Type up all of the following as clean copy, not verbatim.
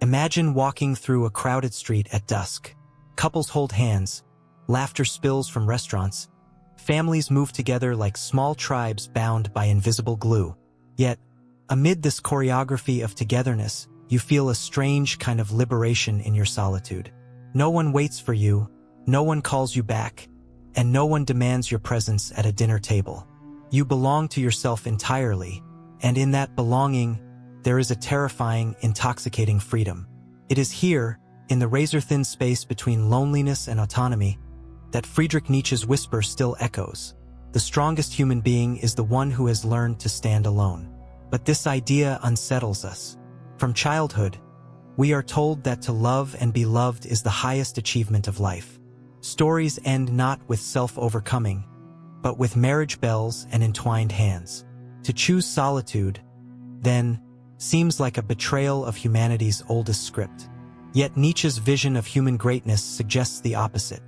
Imagine walking through a crowded street at dusk. Couples hold hands, laughter spills from restaurants, families move together like small tribes bound by invisible glue. Yet, amid this choreography of togetherness, you feel a strange kind of liberation in your solitude. No one waits for you, no one calls you back, and no one demands your presence at a dinner table. You belong to yourself entirely, and in that belonging, there is a terrifying, intoxicating freedom. It is here, in the razor-thin space between loneliness and autonomy, that Friedrich Nietzsche's whisper still echoes. The strongest human being is the one who has learned to stand alone. But this idea unsettles us. From childhood, we are told that to love and be loved is the highest achievement of life. Stories end not with self-overcoming, but with marriage bells and entwined hands. To choose solitude, then, seems like a betrayal of humanity's oldest script. Yet Nietzsche's vision of human greatness suggests the opposite.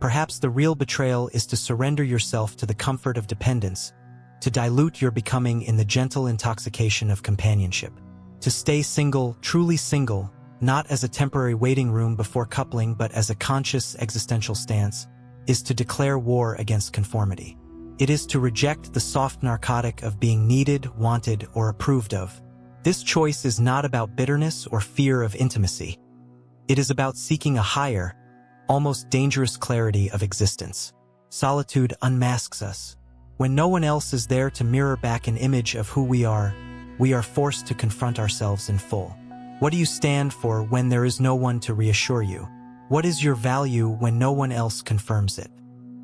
Perhaps the real betrayal is to surrender yourself to the comfort of dependence, to dilute your becoming in the gentle intoxication of companionship. To stay single, truly single, not as a temporary waiting room before coupling but as a conscious existential stance, is to declare war against conformity. It is to reject the soft narcotic of being needed, wanted, or approved of. This choice is not about bitterness or fear of intimacy. It is about seeking a higher, almost dangerous clarity of existence. Solitude unmasks us. When no one else is there to mirror back an image of who we are forced to confront ourselves in full. What do you stand for when there is no one to reassure you? What is your value when no one else confirms it?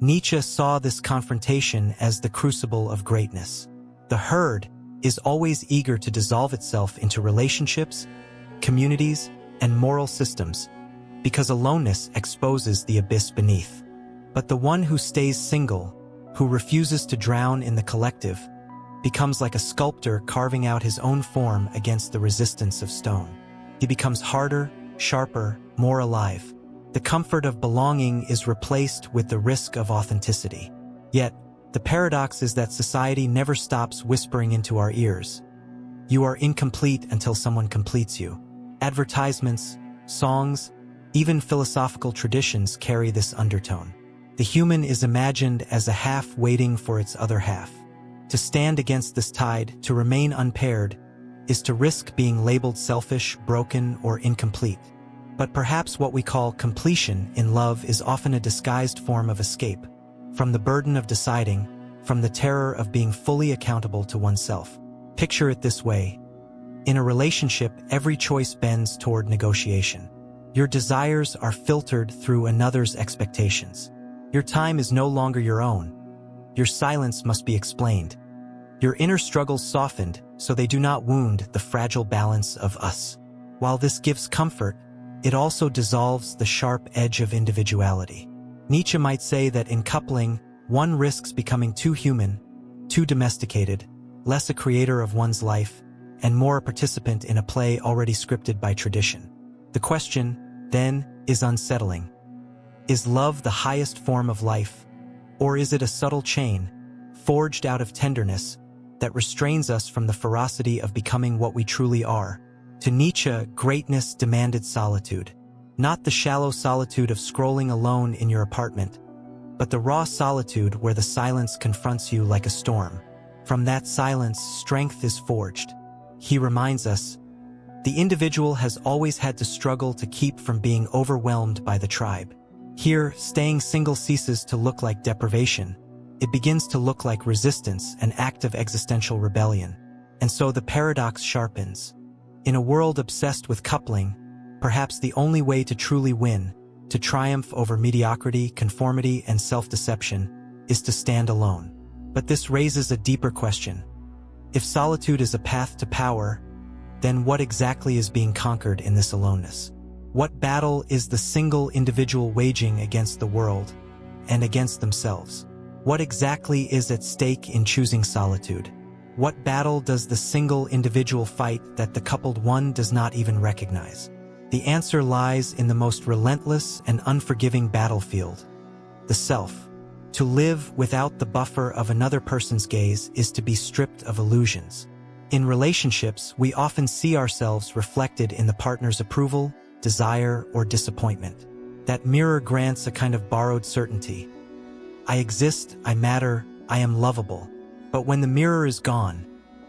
Nietzsche saw this confrontation as the crucible of greatness. The herd is always eager to dissolve itself into relationships, communities, and moral systems, because aloneness exposes the abyss beneath. But the one who stays single, who refuses to drown in the collective, becomes like a sculptor carving out his own form against the resistance of stone. He becomes harder, sharper, more alive. The comfort of belonging is replaced with the risk of authenticity. Yet, the paradox is that society never stops whispering into our ears. You are incomplete until someone completes you. Advertisements, songs, even philosophical traditions carry this undertone. The human is imagined as a half waiting for its other half. To stand against this tide, to remain unpaired, is to risk being labeled selfish, broken, or incomplete. But perhaps what we call completion in love is often a disguised form of escape, from the burden of deciding, from the terror of being fully accountable to oneself. Picture it this way. In a relationship, every choice bends toward negotiation. Your desires are filtered through another's expectations. Your time is no longer your own. Your silence must be explained. Your inner struggles softened so they do not wound the fragile balance of us. While this gives comfort, it also dissolves the sharp edge of individuality. Nietzsche might say that in coupling, one risks becoming too human, too domesticated, less a creator of one's life, and more a participant in a play already scripted by tradition. The question, then, is unsettling. Is love the highest form of life, or is it a subtle chain, forged out of tenderness, that restrains us from the ferocity of becoming what we truly are? To Nietzsche, greatness demanded solitude. Not the shallow solitude of scrolling alone in your apartment, but the raw solitude where the silence confronts you like a storm. From that silence, strength is forged. He reminds us, the individual has always had to struggle to keep from being overwhelmed by the tribe. Here, staying single ceases to look like deprivation. It begins to look like resistance, an act of existential rebellion. And so the paradox sharpens. In a world obsessed with coupling, perhaps the only way to truly win, to triumph over mediocrity, conformity, and self-deception, is to stand alone. But this raises a deeper question. If solitude is a path to power, then what exactly is being conquered in this aloneness? What battle is the single individual waging against the world and against themselves? What exactly is at stake in choosing solitude? What battle does the single individual fight that the coupled one does not even recognize? The answer lies in the most relentless and unforgiving battlefield, the self. To live without the buffer of another person's gaze is to be stripped of illusions. In relationships, we often see ourselves reflected in the partner's approval, desire, or disappointment. That mirror grants a kind of borrowed certainty. I exist, I matter, I am lovable. But when the mirror is gone,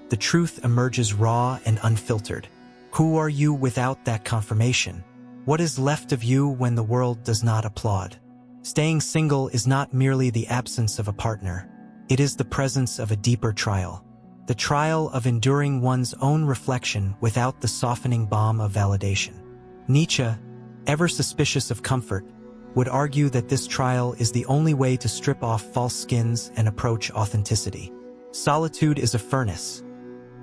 the truth emerges raw and unfiltered. Who are you without that confirmation? What is left of you when the world does not applaud? Staying single is not merely the absence of a partner. It is the presence of a deeper trial. The trial of enduring one's own reflection without the softening balm of validation. Nietzsche, ever suspicious of comfort, would argue that this trial is the only way to strip off false skins and approach authenticity. Solitude is a furnace.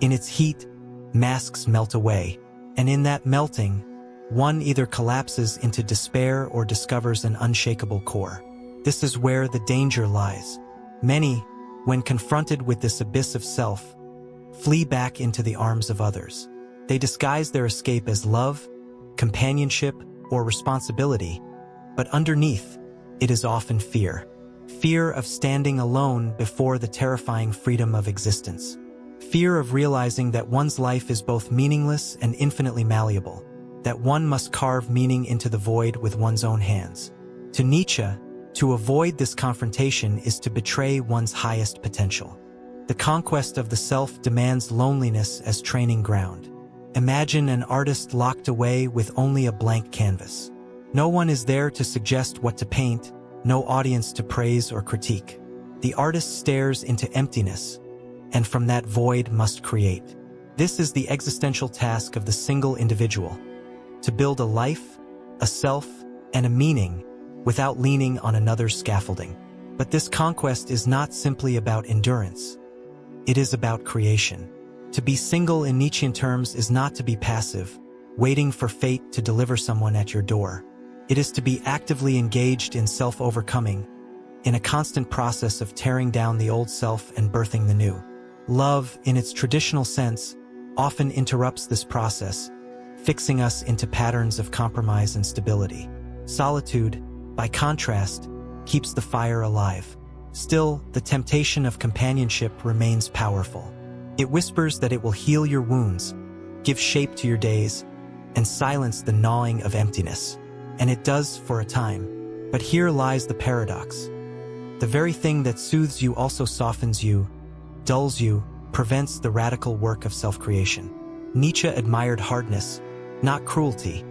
In its heat, masks melt away, and in that melting, one either collapses into despair or discovers an unshakable core. This is where the danger lies. Many, when confronted with this abyss of self, flee back into the arms of others. They disguise their escape as love, companionship, or responsibility, but underneath, it is often fear. Fear of standing alone before the terrifying freedom of existence. Fear of realizing that one's life is both meaningless and infinitely malleable, that one must carve meaning into the void with one's own hands. To Nietzsche, to avoid this confrontation is to betray one's highest potential. The conquest of the self demands loneliness as training ground. Imagine an artist locked away with only a blank canvas. No one is there to suggest what to paint, no audience to praise or critique. The artist stares into emptiness, and from that void must create. This is the existential task of the single individual, to build a life, a self, and a meaning without leaning on another's scaffolding. But this conquest is not simply about endurance. It is about creation. To be single in Nietzschean terms is not to be passive, waiting for fate to deliver someone at your door. It is to be actively engaged in self-overcoming, in a constant process of tearing down the old self and birthing the new. Love, in its traditional sense, often interrupts this process, fixing us into patterns of compromise and stability. Solitude, by contrast, keeps the fire alive. Still, the temptation of companionship remains powerful. It whispers that it will heal your wounds, give shape to your days, and silence the gnawing of emptiness. And it does for a time. But here lies the paradox. The very thing that soothes you also softens you, dulls you, prevents the radical work of self-creation. Nietzsche admired hardness, not cruelty,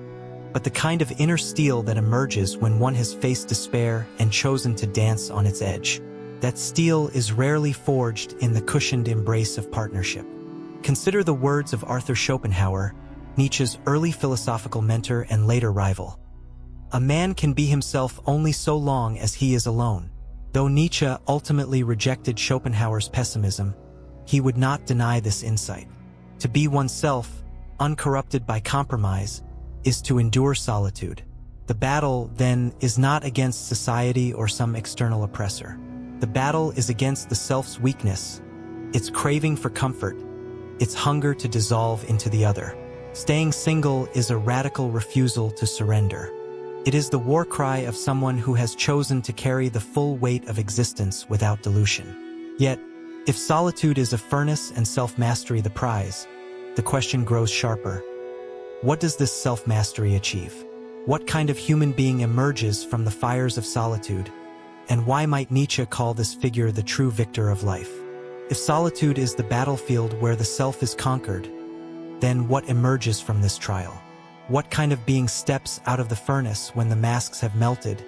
but the kind of inner steel that emerges when one has faced despair and chosen to dance on its edge. That steel is rarely forged in the cushioned embrace of partnership. Consider the words of Arthur Schopenhauer, Nietzsche's early philosophical mentor and later rival. A man can be himself only so long as he is alone. Though Nietzsche ultimately rejected Schopenhauer's pessimism, he would not deny this insight. To be oneself, uncorrupted by compromise, is to endure solitude. The battle, then, is not against society or some external oppressor. The battle is against the self's weakness, its craving for comfort, its hunger to dissolve into the other. Staying single is a radical refusal to surrender. It is the war cry of someone who has chosen to carry the full weight of existence without dilution. Yet, if solitude is a furnace and self-mastery the prize, the question grows sharper. What does this self-mastery achieve? What kind of human being emerges from the fires of solitude? And why might Nietzsche call this figure the true victor of life? If solitude is the battlefield where the self is conquered, then what emerges from this trial? What kind of being steps out of the furnace when the masks have melted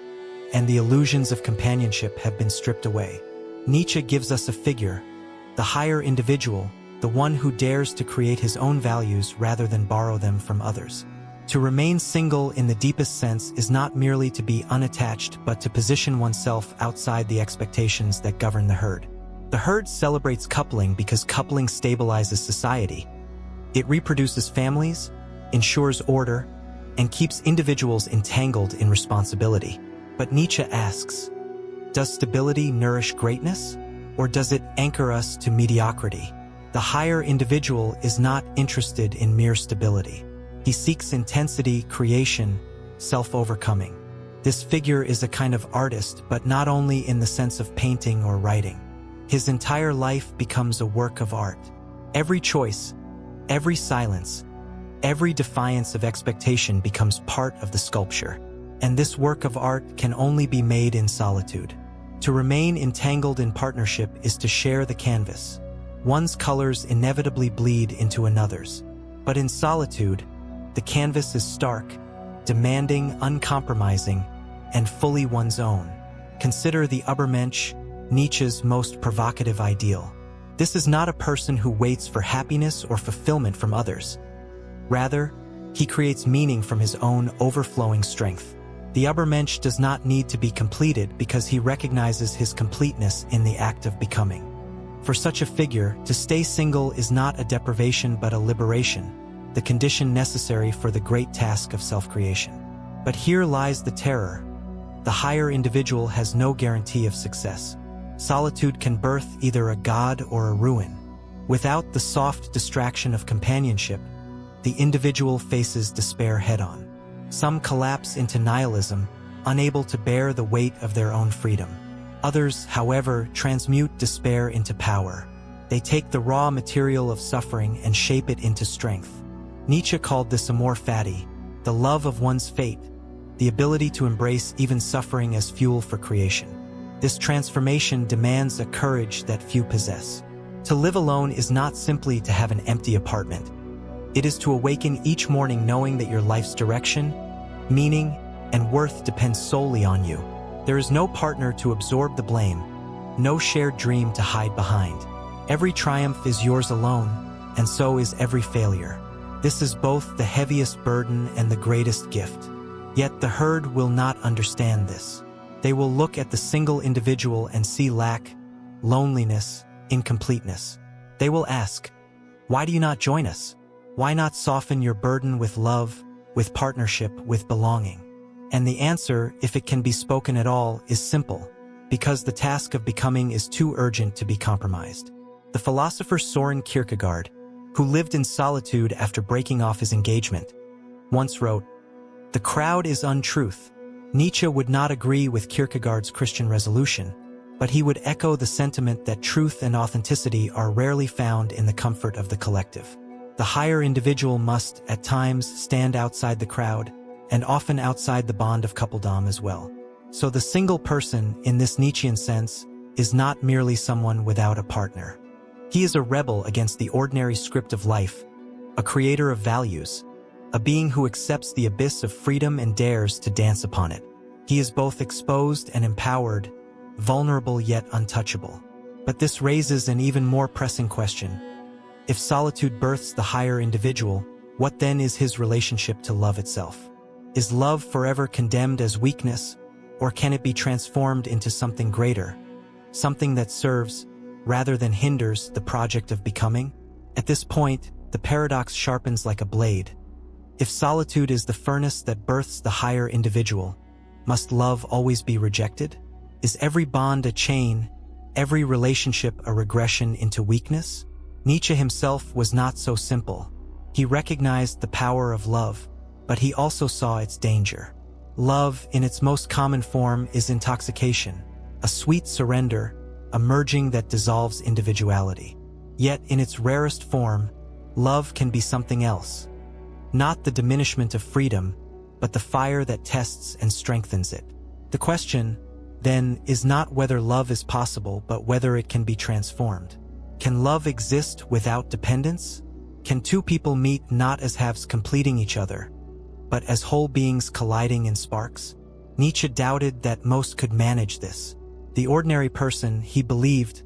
and the illusions of companionship have been stripped away? Nietzsche gives us a figure, the higher individual, the one who dares to create his own values rather than borrow them from others. To remain single in the deepest sense is not merely to be unattached but to position oneself outside the expectations that govern the herd. The herd celebrates coupling because coupling stabilizes society. It reproduces families, ensures order, and keeps individuals entangled in responsibility. But Nietzsche asks, does stability nourish greatness, or does it anchor us to mediocrity? The higher individual is not interested in mere stability. He seeks intensity, creation, self-overcoming. This figure is a kind of artist, but not only in the sense of painting or writing. His entire life becomes a work of art. Every choice, every silence, every defiance of expectation becomes part of the sculpture. And this work of art can only be made in solitude. To remain entangled in partnership is to share the canvas. One's colors inevitably bleed into another's. But in solitude, the canvas is stark, demanding, uncompromising, and fully one's own. Consider the Übermensch, Nietzsche's most provocative ideal. This is not a person who waits for happiness or fulfillment from others. Rather, he creates meaning from his own overflowing strength. The Übermensch does not need to be completed because he recognizes his completeness in the act of becoming. For such a figure, to stay single is not a deprivation but a liberation, the condition necessary for the great task of self-creation. But here lies the terror. The higher individual has no guarantee of success. Solitude can birth either a god or a ruin. Without the soft distraction of companionship, the individual faces despair head-on. Some collapse into nihilism, unable to bear the weight of their own freedom. Others, however, transmute despair into power. They take the raw material of suffering and shape it into strength. Nietzsche called this amor fati, the love of one's fate, the ability to embrace even suffering as fuel for creation. This transformation demands a courage that few possess. To live alone is not simply to have an empty apartment. It is to awaken each morning knowing that your life's direction, meaning, and worth depends solely on you. There is no partner to absorb the blame, no shared dream to hide behind. Every triumph is yours alone, and so is every failure. This is both the heaviest burden and the greatest gift. Yet the herd will not understand this. They will look at the single individual and see lack, loneliness, incompleteness. They will ask, "Why do you not join us? Why not soften your burden with love, with partnership, with belonging?" And the answer, if it can be spoken at all, is simple. Because the task of becoming is too urgent to be compromised. The philosopher Soren Kierkegaard, who lived in solitude after breaking off his engagement, once wrote, "The crowd is untruth." Nietzsche would not agree with Kierkegaard's Christian resolution, but he would echo the sentiment that truth and authenticity are rarely found in the comfort of the collective. The higher individual must, at times, stand outside the crowd, and often outside the bond of coupledom as well. So the single person, in this Nietzschean sense, is not merely someone without a partner. He is a rebel against the ordinary script of life, a creator of values, a being who accepts the abyss of freedom and dares to dance upon it. He is both exposed and empowered, vulnerable yet untouchable. But this raises an even more pressing question. If solitude births the higher individual, what then is his relationship to love itself? Is love forever condemned as weakness, or can it be transformed into something greater, something that serves, rather than hinders, the project of becoming? At this point, the paradox sharpens like a blade. If solitude is the furnace that births the higher individual, must love always be rejected? Is every bond a chain, every relationship a regression into weakness? Nietzsche himself was not so simple. He recognized the power of love, but he also saw its danger. Love, in its most common form, is intoxication, a sweet surrender, a merging that dissolves individuality. Yet, in its rarest form, love can be something else. Not the diminishment of freedom, but the fire that tests and strengthens it. The question, then, is not whether love is possible, but whether it can be transformed. Can love exist without dependence? Can two people meet not as halves completing each other, but as whole beings colliding in sparks? Nietzsche doubted that most could manage this. The ordinary person, he believed,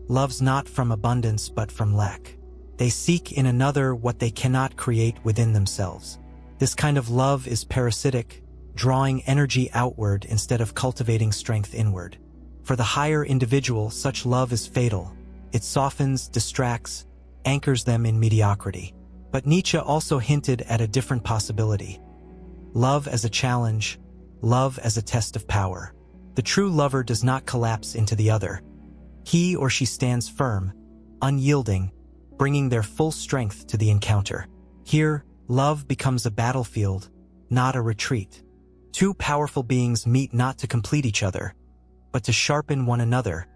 loves not from abundance but from lack. They seek in another what they cannot create within themselves. This kind of love is parasitic, drawing energy outward instead of cultivating strength inward. For the higher individual, such love is fatal. It softens, distracts, anchors them in mediocrity. But Nietzsche also hinted at a different possibility. Love as a challenge, love as a test of power. The true lover does not collapse into the other. He or she stands firm, unyielding, bringing their full strength to the encounter. Here, love becomes a battlefield, not a retreat. Two powerful beings meet not to complete each other, but to sharpen one another,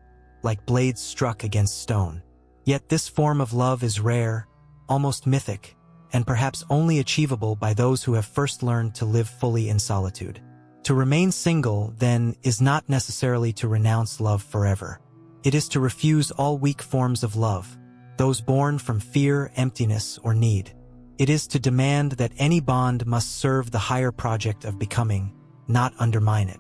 like blades struck against stone. Yet this form of love is rare, almost mythic, and perhaps only achievable by those who have first learned to live fully in solitude. To remain single, then, is not necessarily to renounce love forever. It is to refuse all weak forms of love, those born from fear, emptiness, or need. It is to demand that any bond must serve the higher project of becoming, not undermine it.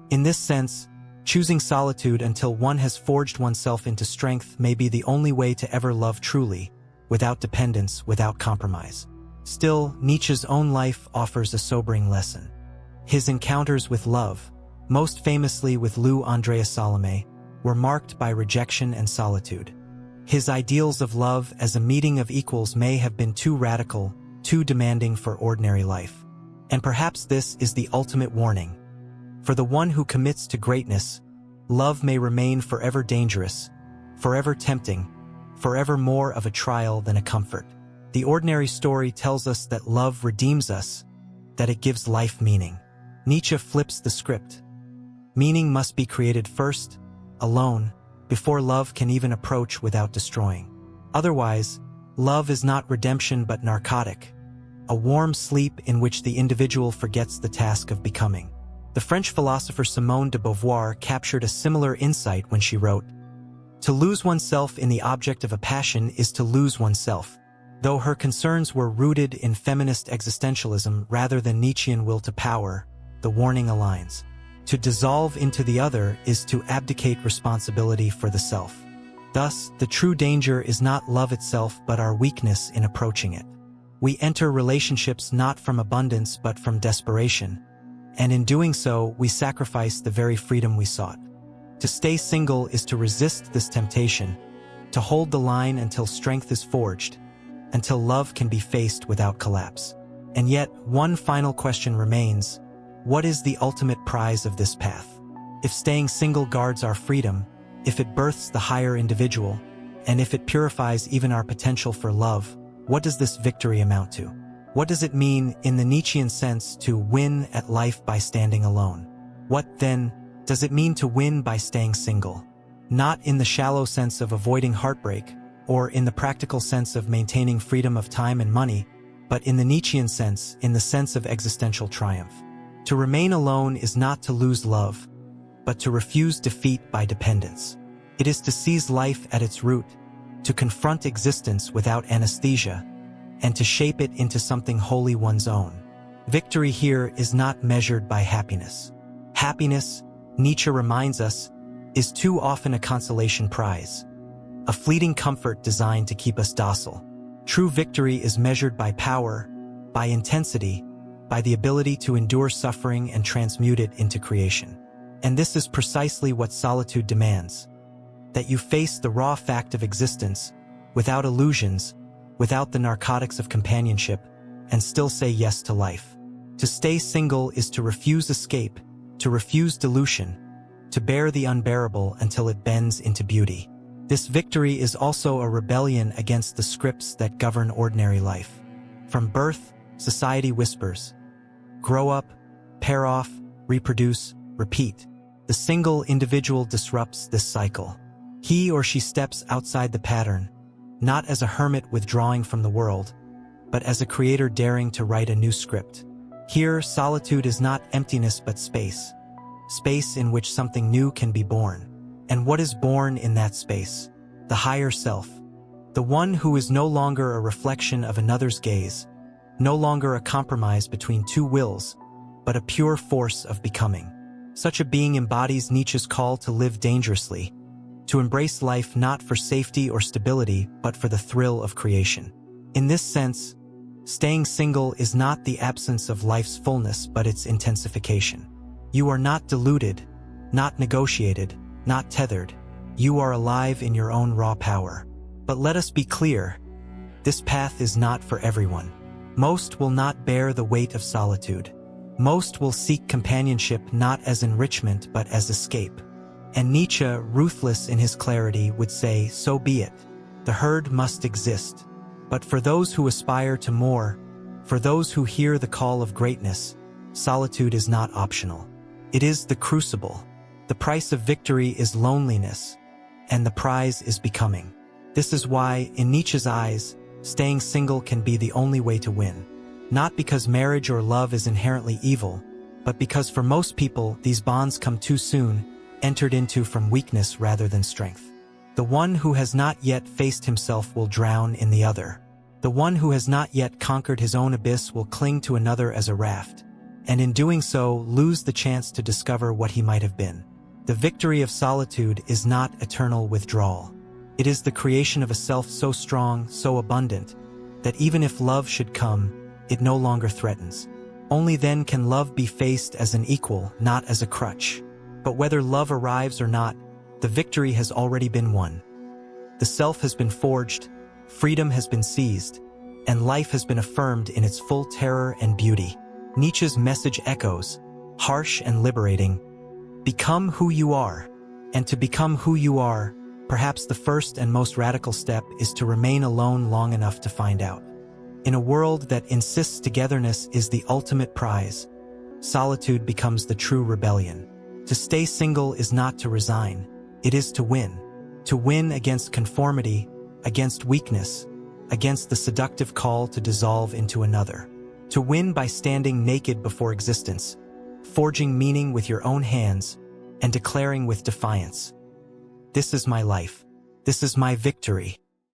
In this sense, choosing solitude until one has forged oneself into strength may be the only way to ever love truly, without dependence, without compromise. Still, Nietzsche's own life offers a sobering lesson. His encounters with love, most famously with Lou Andrea Salome, were marked by rejection and solitude. His ideals of love as a meeting of equals may have been too radical, too demanding for ordinary life. And perhaps this is the ultimate warning. For the one who commits to greatness, love may remain forever dangerous, forever tempting, forever more of a trial than a comfort. The ordinary story tells us that love redeems us, that it gives life meaning. Nietzsche flips the script. Meaning must be created first, alone, before love can even approach without destroying. Otherwise, love is not redemption but narcotic, a warm sleep in which the individual forgets the task of becoming. The French philosopher Simone de Beauvoir captured a similar insight when she wrote, "To lose oneself in the object of a passion is to lose oneself." Though her concerns were rooted in feminist existentialism rather than Nietzschean will to power, the warning aligns. To dissolve into the other is to abdicate responsibility for the self. Thus, the true danger is not love itself but our weakness in approaching it. We enter relationships not from abundance but from desperation, and in doing so, we sacrifice the very freedom we sought. To stay single is to resist this temptation, to hold the line until strength is forged, until love can be faced without collapse. And yet, one final question remains: what is the ultimate prize of this path? If staying single guards our freedom, if it births the higher individual, and if it purifies even our potential for love, what does this victory amount to? What does it mean, in the Nietzschean sense, to win at life by standing alone? What, then, does it mean to win by staying single? Not in the shallow sense of avoiding heartbreak, or in the practical sense of maintaining freedom of time and money, but in the Nietzschean sense, in the sense of existential triumph. To remain alone is not to lose love, but to refuse defeat by dependence. It is to seize life at its root, to confront existence without anesthesia, and to shape it into something wholly one's own. Victory here is not measured by happiness. Happiness, Nietzsche reminds us, is too often a consolation prize, a fleeting comfort designed to keep us docile. True victory is measured by power, by intensity, by the ability to endure suffering and transmute it into creation. And this is precisely what solitude demands: that you face the raw fact of existence, without illusions, without the narcotics of companionship, and still say yes to life. To stay single is to refuse escape, to refuse dilution, to bear the unbearable until it bends into beauty. This victory is also a rebellion against the scripts that govern ordinary life. From birth, society whispers, grow up, pair off, reproduce, repeat. The single individual disrupts this cycle. He or she steps outside the pattern, not as a hermit withdrawing from the world, but as a creator daring to write a new script. Here, solitude is not emptiness but space. Space in which something new can be born. And what is born in that space? The higher self. The one who is no longer a reflection of another's gaze, no longer a compromise between two wills, but a pure force of becoming. Such a being embodies Nietzsche's call to live dangerously, to embrace life not for safety or stability, but for the thrill of creation. In this sense, staying single is not the absence of life's fullness, but its intensification. You are not diluted, not negotiated, not tethered. You are alive in your own raw power. But let us be clear, this path is not for everyone. Most will not bear the weight of solitude. Most will seek companionship not as enrichment but as escape. And Nietzsche, ruthless in his clarity, would say, so be it. The herd must exist. But for those who aspire to more, for those who hear the call of greatness, solitude is not optional. It is the crucible. The price of victory is loneliness, and the prize is becoming. This is why, in Nietzsche's eyes, staying single can be the only way to win. Not because marriage or love is inherently evil, but because for most people these bonds come too soon, entered into from weakness rather than strength. The one who has not yet faced himself will drown in the other. The one who has not yet conquered his own abyss will cling to another as a raft, and in doing so lose the chance to discover what he might have been. The victory of solitude is not eternal withdrawal. It is the creation of a self so strong, so abundant, that even if love should come, it no longer threatens. Only then can love be faced as an equal, not as a crutch. But whether love arrives or not, the victory has already been won. The self has been forged, freedom has been seized, and life has been affirmed in its full terror and beauty. Nietzsche's message echoes, harsh and liberating: become who you are. And to become who you are, perhaps the first and most radical step is to remain alone long enough to find out. In a world that insists togetherness is the ultimate prize, solitude becomes the true rebellion. To stay single is not to resign, it is to win. To win against conformity, against weakness, against the seductive call to dissolve into another. To win by standing naked before existence, forging meaning with your own hands, and declaring with defiance, "This is my life. This is my victory."